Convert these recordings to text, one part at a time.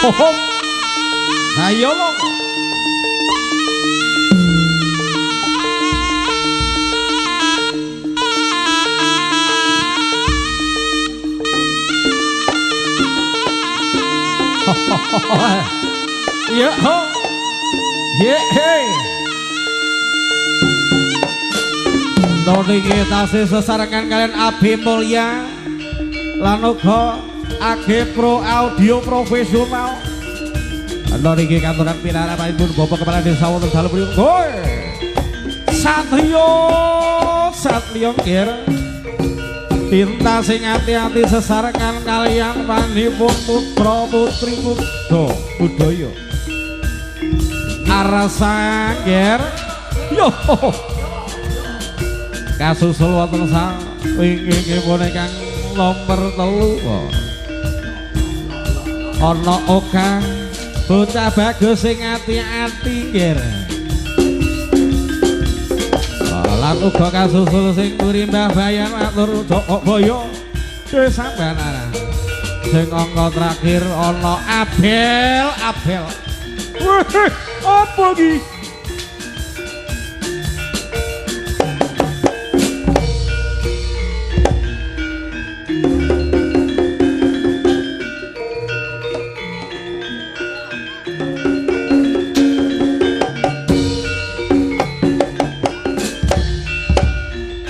Ayo lo. Ya ho. Ye hey. Dodi kita sesarengan kalian Abi Mulya lan uga AG Pro Audio Profesional. Dodi kita kantoran pinarapanipun Bapak Kepala Desa wonten dalu punika. Satrio nggih. Tinta sing ati-ati sesarengan kalian panipun putra putri budaya. Arasa nggih. Yo. Kasusul wonten wingi-wingipun ingkang nomor 3 ana Oka bocah bagus sing ati-ati nggih lan uga kasusul sing mburi Mbah Bayan matur Joko Boyo Desa Banara sing angka terakhir ana Abel wih apa iki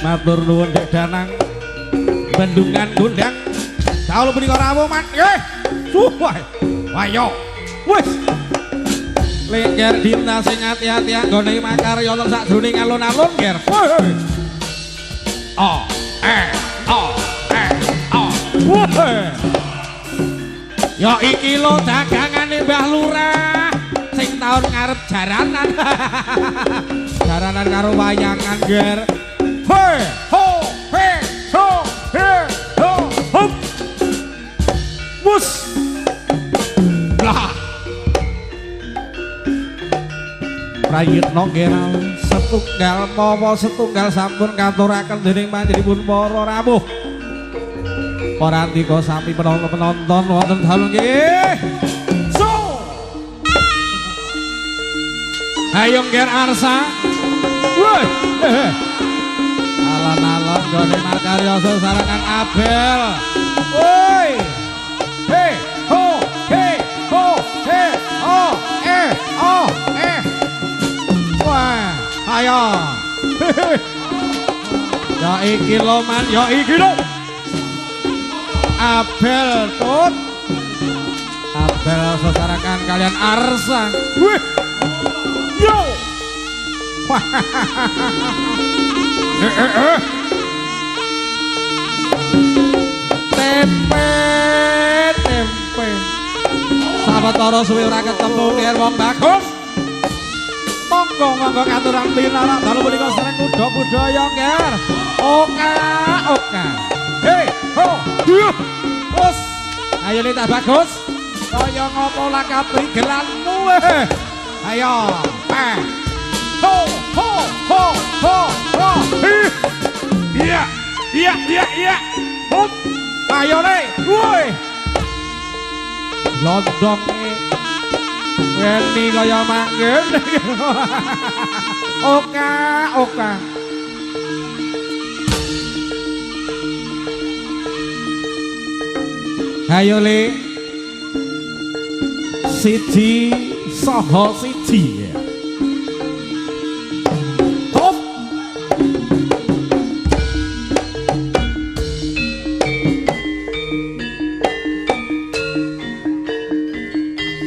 matur nuwun Dek Danang bendungan gundang dalu punika rawuh man suwah ayo wis lengger dina sing ati-ati anggone makarya wonten sajroning alun-alun nggih ya iki lho dagangane Mbah Lurah sing taun ngarep jaranan karo wayangan nggih hey ho hey ho hey ho hop bus lah prayitna nggih setunggal mawa setunggal sampun katuraken dening panjenenganipun para rawuh para antika sami penonton wonten dalu nggih so ayo nggih arsa woi alon-alon gone makarya sesarengan Abel. Woi. He ho he ho he oh wah, ayo. Ya iki lho man, ya iki lho. Abel tut. Abel sesarengan kalian Arsa. Wih. Yo. Tempe sawetara suwe ora ketemu nggih wong bagus monggo katuran pinarak dalu punika sareng kuda budaya nggih oka hei ho us ayo nek tak bagus kaya ngopo lah kaprigelanmu ayo ho iya hop ayo nih woi londong ini kaya manggen oka ayo le siji soho siji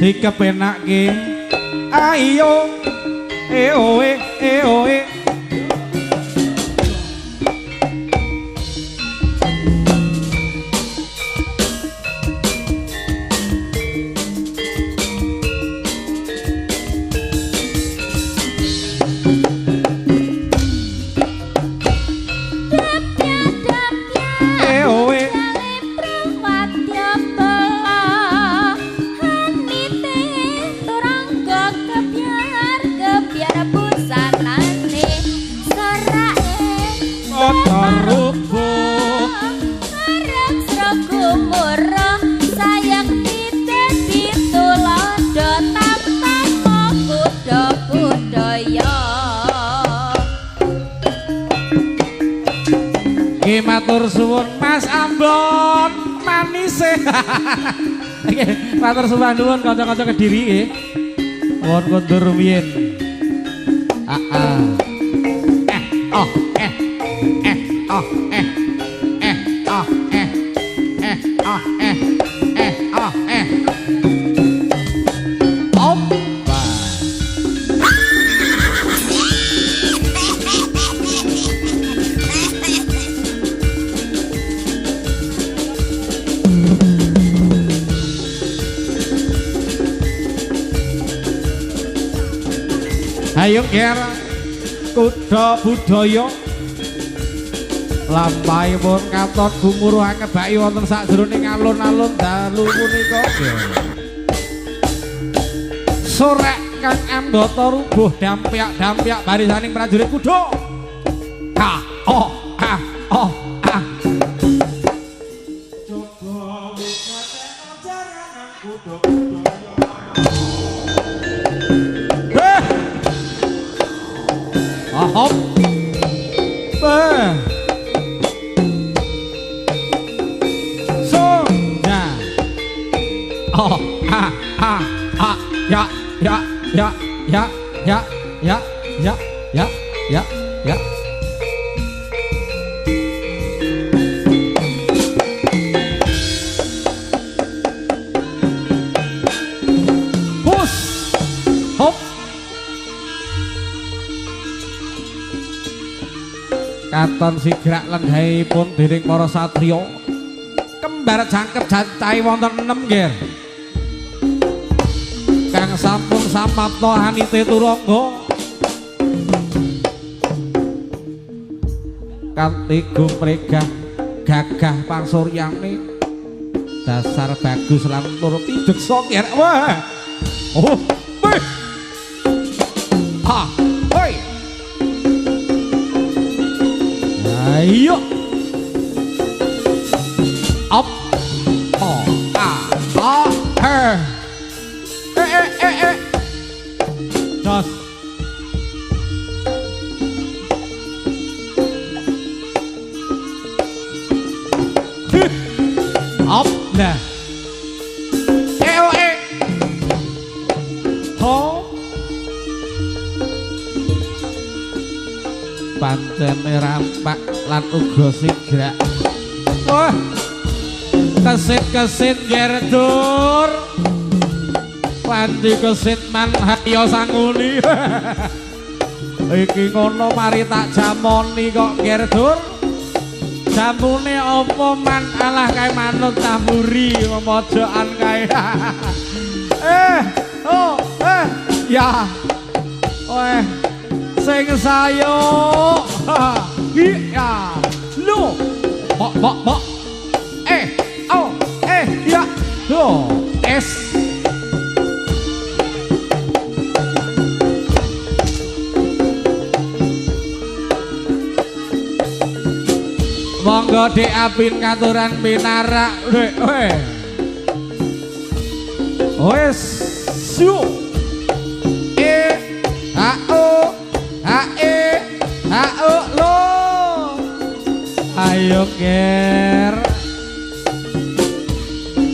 dikepenake ayo oe Biar busana matur suwun Mas Ambon manis matur suwun nuwun kanca-kanca Kediri nggih won kondur rumiyin oh ayo ger kuda budaya lampahipun katon gumuruh ngebaki wonten sajroning alun-alun dalu punika sorek kang ambata rubuh dampyak barisaning prajurit kuda hop so ya ya katon sigrak lenggahipun dening para satriya kembar jangkep jancai wonten 6 nggih kang sampun samapta hanite turangga kanthi gumregah gagah pangsuryane dasar bagus lan tur pideksa nggih wah oh weh hoi ayo up das up nah ho pancene rampak lan uga sigrak wah kesit-kesit gerdur panci kesit man hayo sanguni iki ngono mari tak jamoni kok gerdur jamune apa man alah kae manut tamburi mojokan kae ya sing sayo iya lo bok ya lo es monggo Dek Apin katuran pinarak wes siu lo ayo ger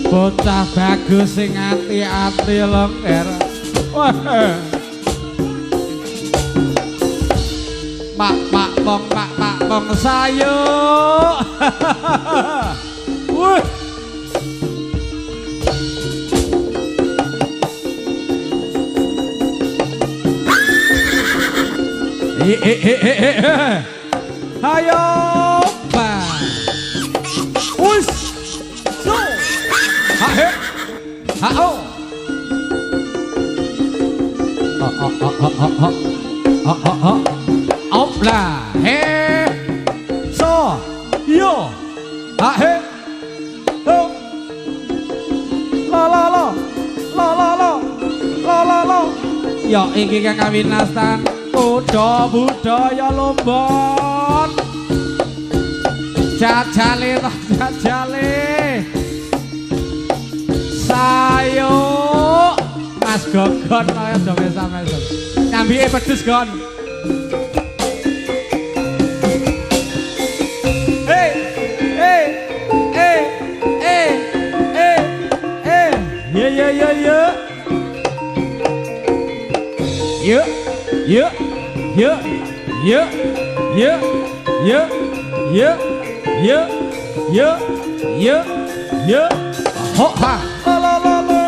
bocah bagus sing ati-ati lho ger wah mak bong sayo wah ayo pa us so opla he so yo he ho la ya iki kang kawinastan kuda budaya Lombon jajale sayo Mas Gogon kaya dome sampe nyambike pedes gon hey Ye, ye, ye, ye, ye, ye, ye, ye, ho ha, la la la.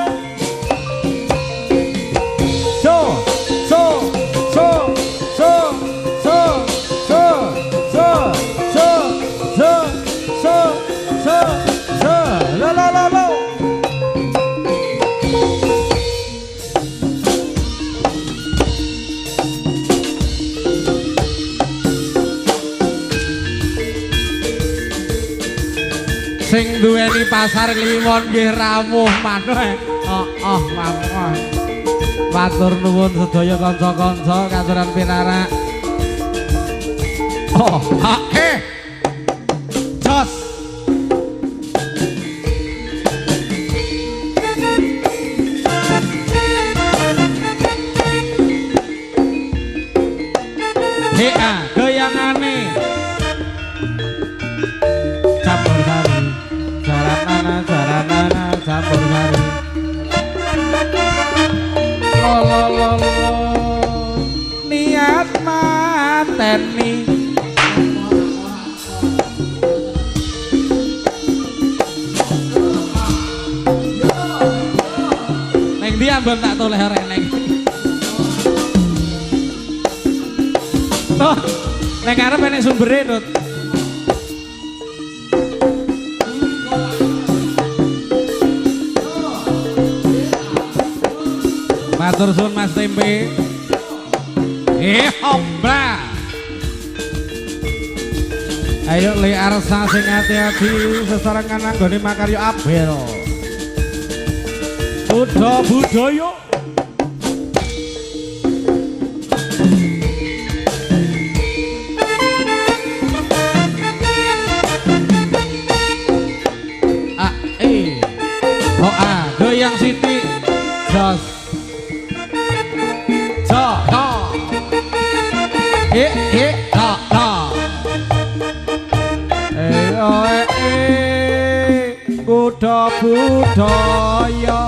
So, so, so, so, so, so, so, so, so, so, so, so, la la la la. Sing duweni pasar Kliwon nggih rawuh maneh. Mangkon. Matur nuwun sedaya kanca-kanca katuran pinarak. Jos. Hea goyangane. Campur sari. Jaranana campur sari. Lo niat mateni. Neng dia ambon tak toleh arek neng. Toh, neng arep enek sumbere Nut. Matur suwun Mas Tempe. Hobra. Ayo li arsa sing ati-ati sesarengan anggone makarya Abel. Budaya. Goyang Siti. Jos. Kuda budaya.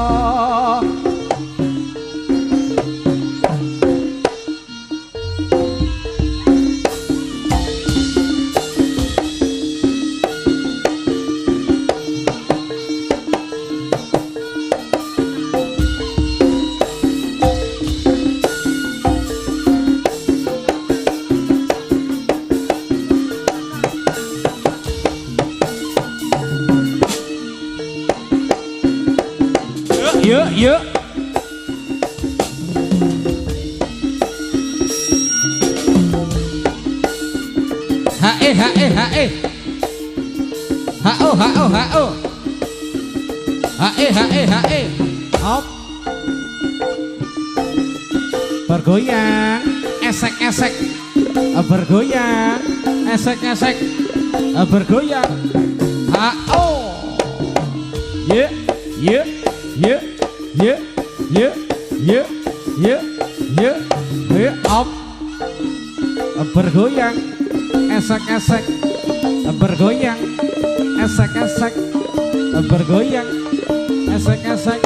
Yuk. Hae. Hao. Hae. Hop. Bergoyang, esek. Bergoyang, esek. Bergoyang. Hao. Ye. Up. Bergoyang, esek. Bergoyang, esek. Bergoyang, esek.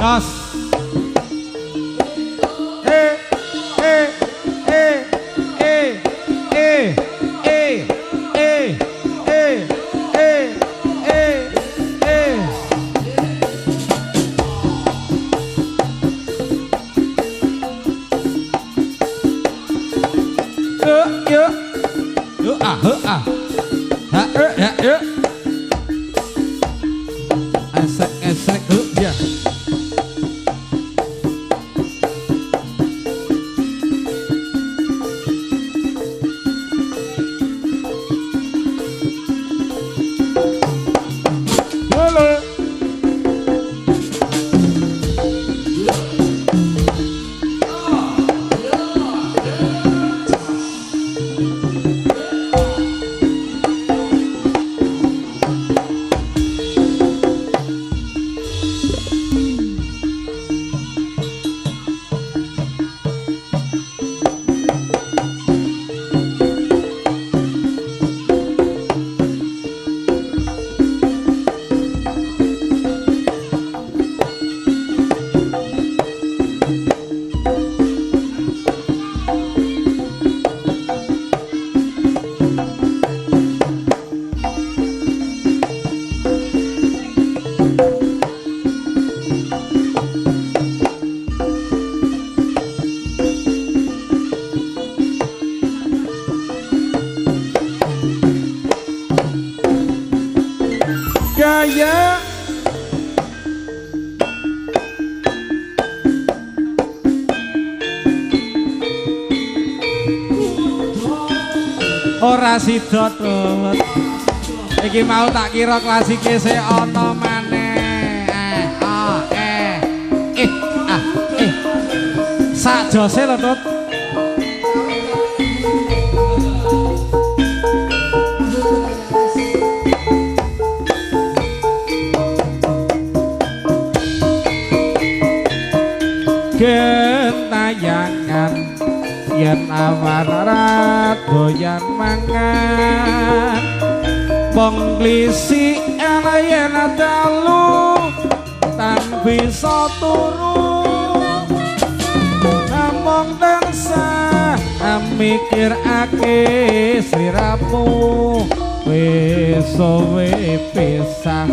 Jos. Esek ya. ora sida Dut. Iki mau tak kira klasike sik ana maneh. Sak jose lho Dut. Gentayangan yen awan doyan mangan penglisi yen dalu tan bisa turu namung tansah mikirake sliramu wis suwe pisah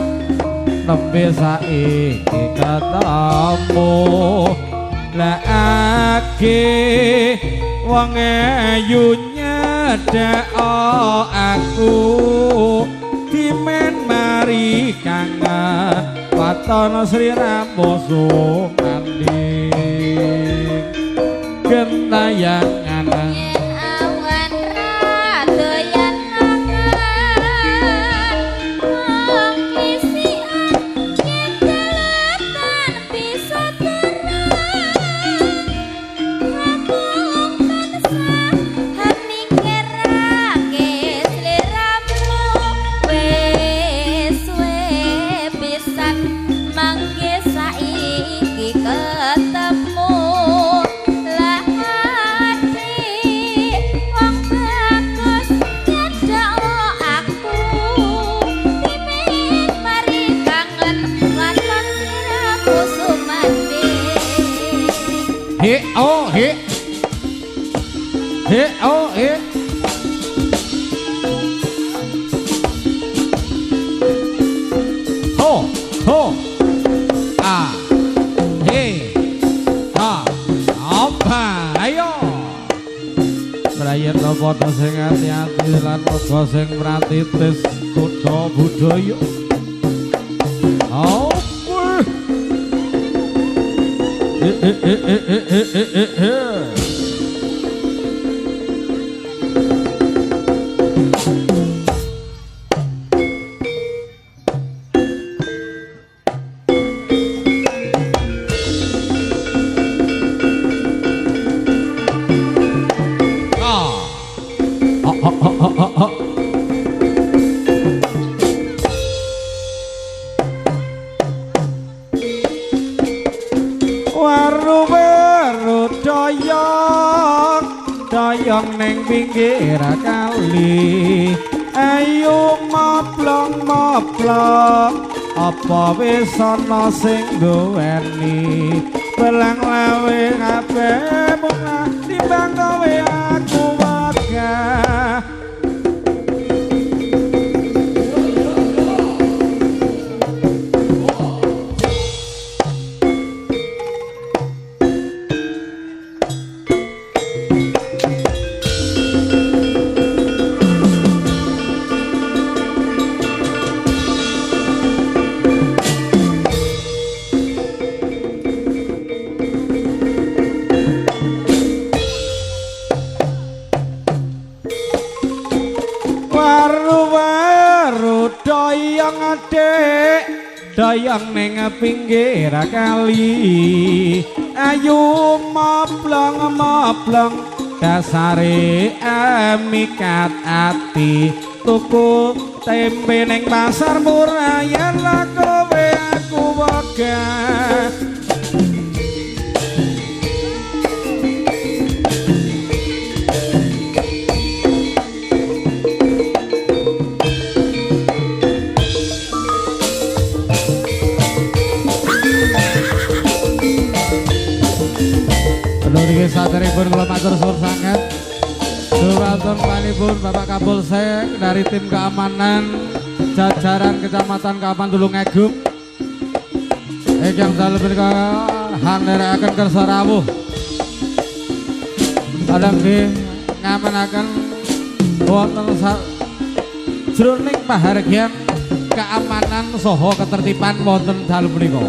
nembe saiki ketemu lagi wong ayu nyedhek aku dimen mari kangen waton sliramu sumandi gentayangan awan ra doyan mangan wong isian yen kelatan bisa terang ngomong tansah mikirake sliramu wis suwe pisan mangke saiki ketemu he oh he oh he ho ho ah he ha apa ayo Prayen padha sing ati-ati lan padha sing pratitis kutha budaya oh doyong ning pinggir kali ayo moplong apa wis ana sing duweni belang lawe kabeh bunga timbang kowe aku wegah doyong ning pinggir kali ayu moplong dasare mikat ati tuku tempe ning pasar murah yen kowe aku wegah Niki saderipun kula matur suwun sanget. Dhumateng panipun Bapak Kapolsek dari tim keamanan jajaran Kecamatan Kapan Tulungagung. Ingkang dalem menika handharaken kersa rawuh. Alangge ngamanaken wonten jroning pahargyan keamanan saha ketertiban wonten dalem menika.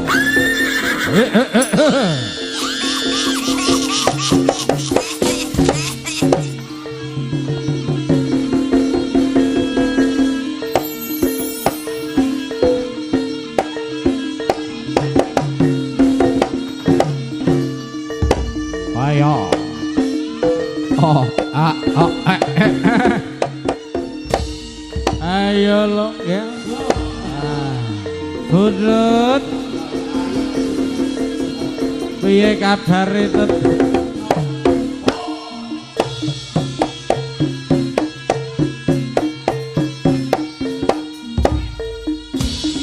piye kabar itu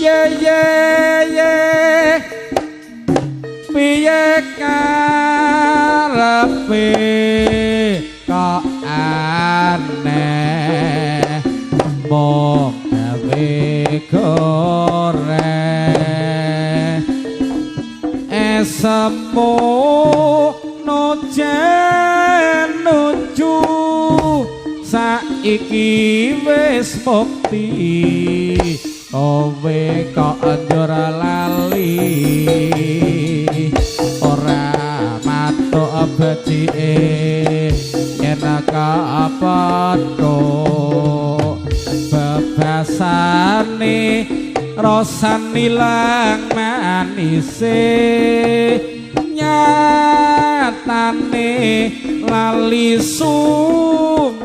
ye ye ye piye karepe kok aneh mok gawe goreng esemu nojen nuju saiki wis mukti kowe kok njur lali ora matuk becike enak apa bebasane rosan ilang manise nyatane lali sung